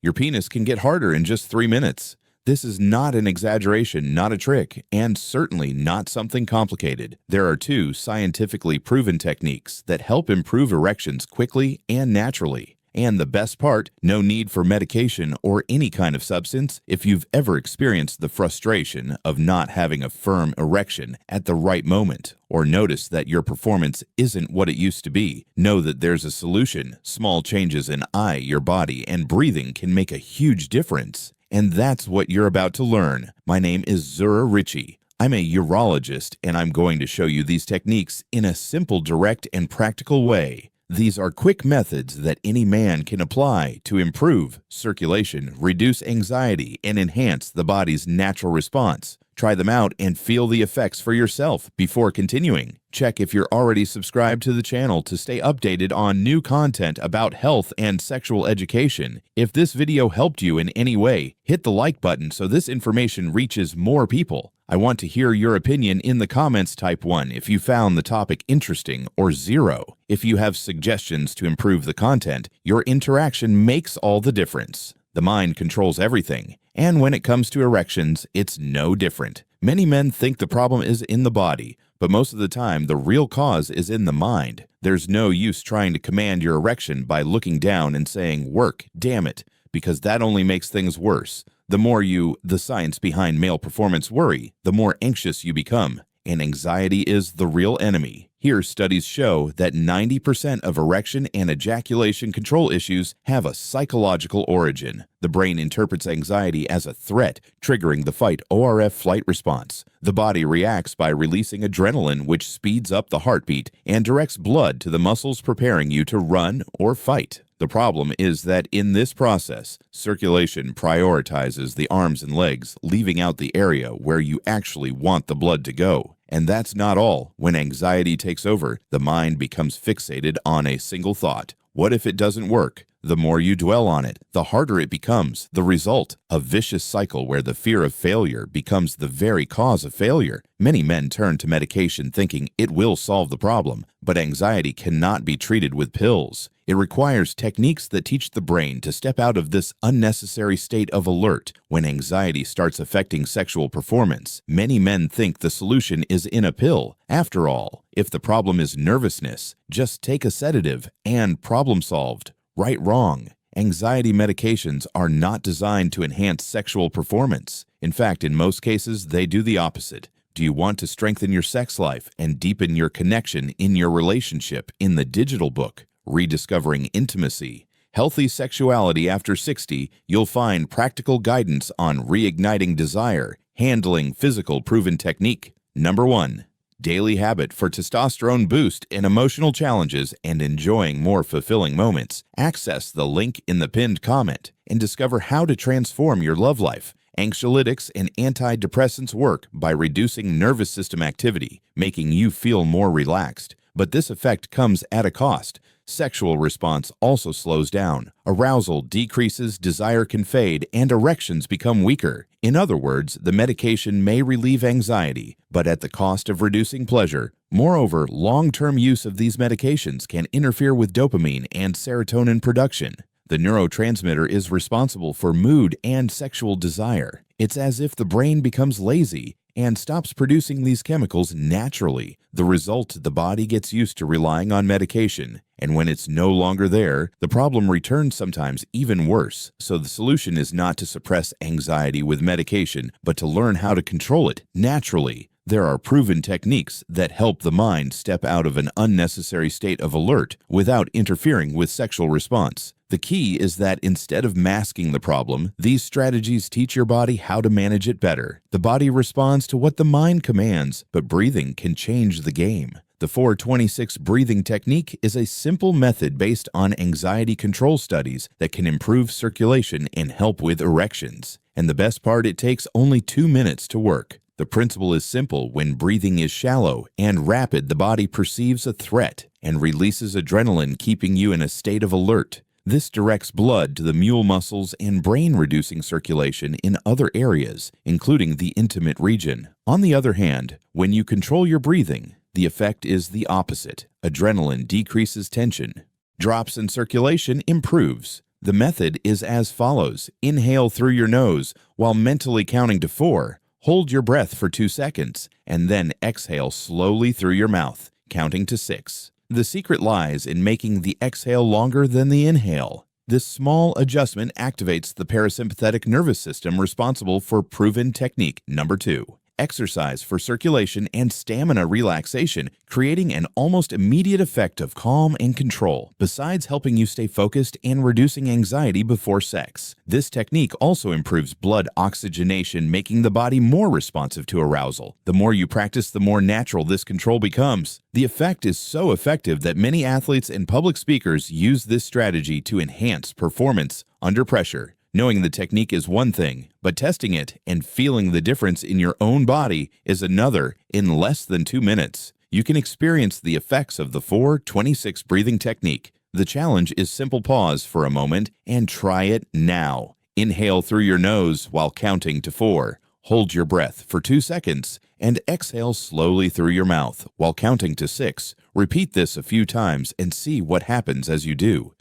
Your penis can get harder in just 3 minutes. This is not an exaggeration, not a trick, and certainly not something complicated. There are 2 scientifically proven techniques that help improve erections quickly and naturally. And the best part, no need for medication or any kind of substance. If you've ever experienced the frustration of not having a firm erection at the right moment, or noticed that your performance isn't what it used to be, know that there's a solution. Small changes in eye, your body, and breathing can make a huge difference. And that's what you're about to learn. My name is Ricci. I'm a urologist, and I'm going to show you these techniques in a simple, direct, and practical way. These are quick methods that any man can apply to improve circulation, reduce anxiety, and enhance the body's natural response. Try them out and feel the effects for yourself before continuing. Check if you're already subscribed to the channel to stay updated on new content about health and sexual education. If this video helped you in any way, hit the like button so this information reaches more people. I want to hear your opinion in the comments. Type 1 if you found the topic interesting, or 0 if you have suggestions to improve the content. Your interaction makes all the difference. The mind controls everything, and when it comes to erections, it's no different. Many men think the problem is in the body, but most of the time the real cause is in the mind. There's no use trying to command your erection by looking down and saying, "Work, damn it," because that only makes things worse. The more the science behind male performance worry, the more anxious you become, and anxiety is the real enemy. Here, studies show that 90% of erection and ejaculation control issues have a psychological origin. The brain interprets anxiety as a threat, triggering the fight or flight response. The body reacts by releasing adrenaline, which speeds up the heartbeat and directs blood to the muscles preparing you to run or fight. The problem is that in this process, circulation prioritizes the arms and legs, leaving out the area where you actually want the blood to go. And that's not all. When anxiety takes over, the mind becomes fixated on a single thought. What if it doesn't work? The more you dwell on it, the harder it becomes. The result, a vicious cycle where the fear of failure becomes the very cause of failure. Many men turn to medication thinking it will solve the problem, but anxiety cannot be treated with pills. It requires techniques that teach the brain to step out of this unnecessary state of alert. When anxiety starts affecting sexual performance, many men think the solution is in a pill. After all, if the problem is nervousness, just take a sedative and problem solved. Right, wrong. Anxiety medications are not designed to enhance sexual performance. In fact, in most cases, they do the opposite. Do you want to strengthen your sex life and deepen your connection in your relationship? In the digital book, Rediscovering Intimacy, Healthy Sexuality After 60, you'll find practical guidance on reigniting desire, handling physical proven technique. Number 1. Daily habit for testosterone boost in emotional challenges and enjoying more fulfilling moments. Access the link in the pinned comment and discover how to transform your love life. Anxiolytics and antidepressants work by reducing nervous system activity, making you feel more relaxed. But this effect comes at a cost. Sexual response also slows down. Arousal decreases, desire can fade, and erections become weaker. In other words, the medication may relieve anxiety, but at the cost of reducing pleasure. Moreover, long-term use of these medications can interfere with dopamine and serotonin production. The neurotransmitter is responsible for mood and sexual desire. It's as if the brain becomes lazy and stops producing these chemicals naturally. The result, the body gets used to relying on medication, and when it's no longer there, the problem returns, sometimes even worse. So the solution is not to suppress anxiety with medication, but to learn how to control it naturally. There are proven techniques that help the mind step out of an unnecessary state of alert without interfering with sexual response. The key is that instead of masking the problem, these strategies teach your body how to manage it better. The body responds to what the mind commands, but breathing can change the game. The 426 breathing technique is a simple method based on anxiety control studies that can improve circulation and help with erections. And the best part, it takes only 2 minutes to work. The principle is simple. When breathing is shallow and rapid, the body perceives a threat and releases adrenaline, keeping you in a state of alert. This directs blood to the mule muscles and brain, reducing circulation in other areas, including the intimate region. On the other hand, when you control your breathing, the effect is the opposite. Adrenaline decreases tension, drops, and circulation improves. The method is as follows. Inhale through your nose while mentally counting to 4. Hold your breath for 2 seconds, and then exhale slowly through your mouth, counting to 6. The secret lies in making the exhale longer than the inhale. This small adjustment activates the parasympathetic nervous system responsible for proven technique number 2. Exercise for circulation and stamina relaxation, creating an almost immediate effect of calm and control, besides helping you stay focused and reducing anxiety before sex. This technique also improves blood oxygenation, making the body more responsive to arousal. The more you practice, the more natural this control becomes. The effect is so effective that many athletes and public speakers use this strategy to enhance performance under pressure. Knowing the technique is one thing, but testing it and feeling the difference in your own body is another in less than 2 minutes. You can experience the effects of the 4-26 breathing technique. The challenge is simple pause for a moment and try it now. Inhale through your nose while counting to 4. Hold your breath for 2 seconds and exhale slowly through your mouth while counting to 6. Repeat this a few times and see what happens as you do.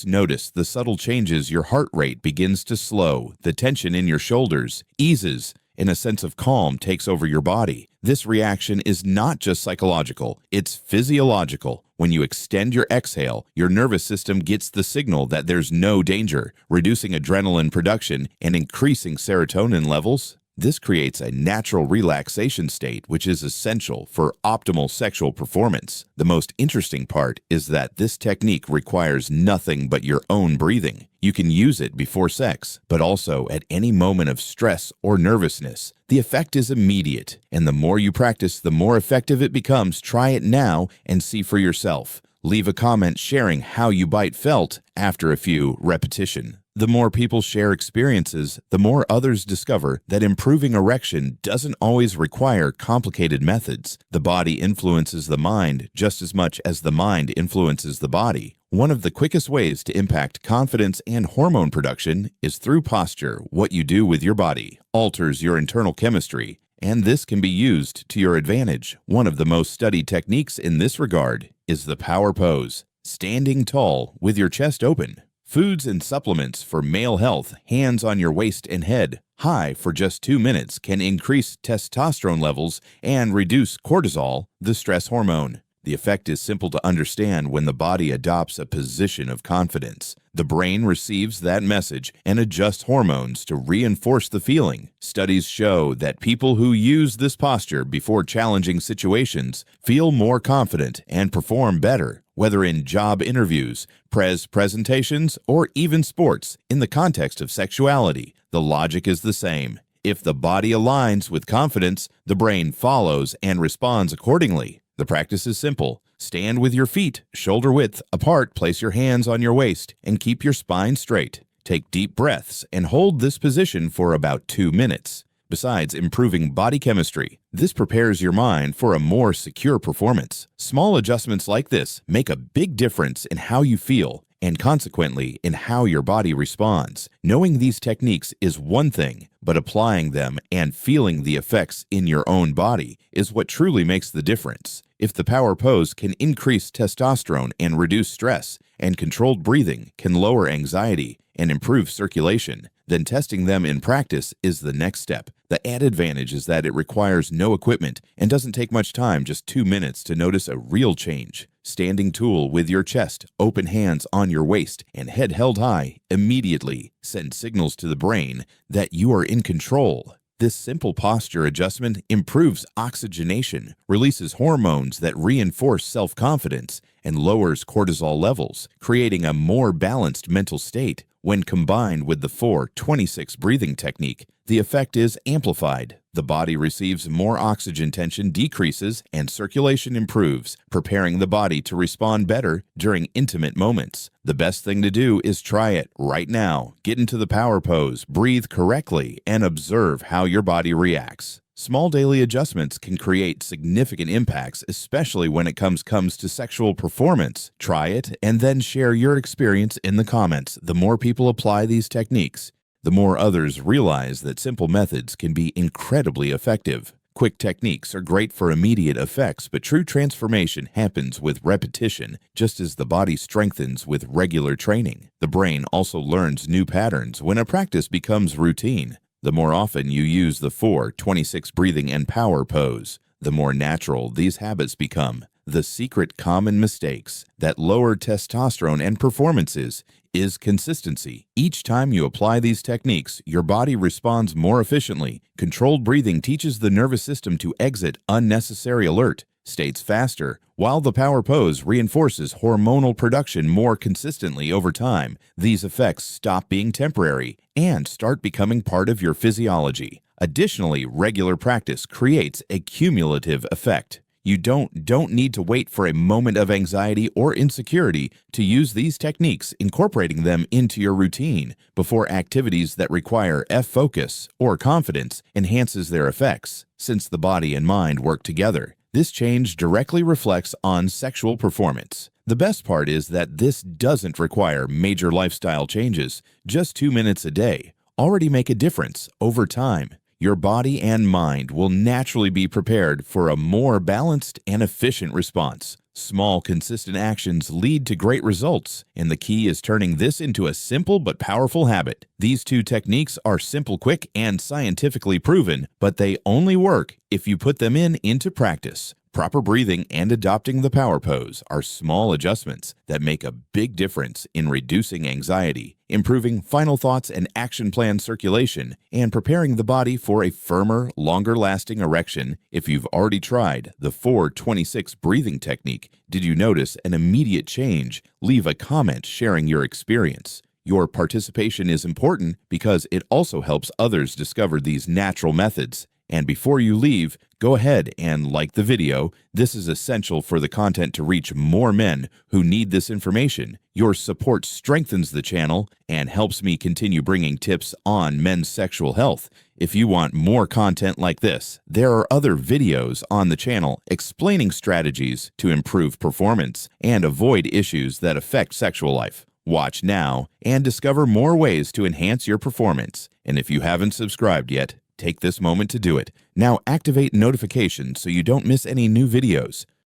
Notice the subtle changes. Your heart rate begins to slow, the tension in your shoulders eases, and a sense of calm takes over your body. This reaction is not just psychological, it's physiological. When you extend your exhale, your nervous system gets the signal that there's no danger, reducing adrenaline production and increasing serotonin levels. This creates a natural relaxation state, which is essential for optimal sexual performance. The most interesting part is that this technique requires nothing but your own breathing. You can use it before sex, but also at any moment of stress or nervousness. The effect is immediate, and the more you practice, the more effective it becomes. Try it now and see for yourself. Leave a comment sharing how you felt after a few repetitions. The more people share experiences, the more others discover that improving erection doesn't always require complicated methods. The body influences the mind just as much as the mind influences the body. One of the quickest ways to impact confidence and hormone production is through posture. What you do with your body alters your internal chemistry, and this can be used to your advantage. One of the most studied techniques in this regard is the power pose, standing tall with your chest open. Foods and supplements for male health, hands on your waist and head, high for just 2 minutes, can increase testosterone levels and reduce cortisol, the stress hormone. The effect is simple to understand. When the body adopts a position of confidence, the brain receives that message and adjusts hormones to reinforce the feeling. Studies show that people who use this posture before challenging situations feel more confident and perform better, whether in job interviews, presentations, or even sports. In the context of sexuality, the logic is the same. If the body aligns with confidence, the brain follows and responds accordingly. The practice is simple. Stand with your feet shoulder width apart, place your hands on your waist, and keep your spine straight. Take deep breaths and hold this position for about 2 minutes. Besides improving body chemistry, this prepares your mind for a more secure performance. Small adjustments like this make a big difference in how you feel and consequently in how your body responds. Knowing these techniques is one thing, but applying them and feeling the effects in your own body is what truly makes the difference. If the power pose can increase testosterone and reduce stress, and controlled breathing can lower anxiety and improve circulation, then testing them in practice is the next step. The added advantage is that it requires no equipment and doesn't take much time, just 2 minutes to notice a real change. Standing tall with your chest, open hands on your waist, and head held high immediately send signals to the brain that you are in control. This simple posture adjustment improves oxygenation, releases hormones that reinforce self-confidence, and lowers cortisol levels, creating a more balanced mental state. When combined with the 4-26 breathing technique, the effect is amplified. The body receives more oxygen, tension decreases, and circulation improves, preparing the body to respond better during intimate moments. The best thing to do is try it right now. Get into the power pose, breathe correctly, and observe how your body reacts. Small daily adjustments can create significant impacts, especially when it comes to sexual performance. Try it and then share your experience in the comments. The more people apply these techniques, the more others realize that simple methods can be incredibly effective. Quick techniques are great for immediate effects, but true transformation happens with repetition, just as the body strengthens with regular training. The brain also learns new patterns when a practice becomes routine. The more often you use the 4-26 breathing and power pose, the more natural these habits become. The secret common mistakes that lower testosterone and performances is consistency. Each time you apply these techniques, your body responds more efficiently. Controlled breathing teaches the nervous system to exit unnecessary alert states faster, while the power pose reinforces hormonal production more consistently over time. These effects stop being temporary and start becoming part of your physiology. Additionally, regular practice creates a cumulative effect. You don't need to wait for a moment of anxiety or insecurity to use these techniques, incorporating them into your routine before activities that require focus or confidence enhances their effects. Since the body and mind work together, this change directly reflects on sexual performance. The best part is that this doesn't require major lifestyle changes. Just 2 minutes a day already make a difference over time. Your body and mind will naturally be prepared for a more balanced and efficient response. Small, consistent actions lead to great results, and the key is turning this into a simple but powerful habit. These two techniques are simple, quick, and scientifically proven, but they only work if you put them into practice. Proper breathing and adopting the power pose are small adjustments that make a big difference in reducing anxiety, improving final thoughts and action plan circulation, and preparing the body for a firmer, longer-lasting erection. If you've already tried the 4-26 breathing technique, did you notice an immediate change? Leave a comment sharing your experience. Your participation is important because it also helps others discover these natural methods. And before you leave, go ahead and like the video. This is essential for the content to reach more men who need this information. Your support strengthens the channel and helps me continue bringing tips on men's sexual health. If you want more content like this, there are other videos on the channel explaining strategies to improve performance and avoid issues that affect sexual life. Watch now and discover more ways to enhance your performance. And if you haven't subscribed yet, take this moment to do it. Now activate notifications so you don't miss any new videos.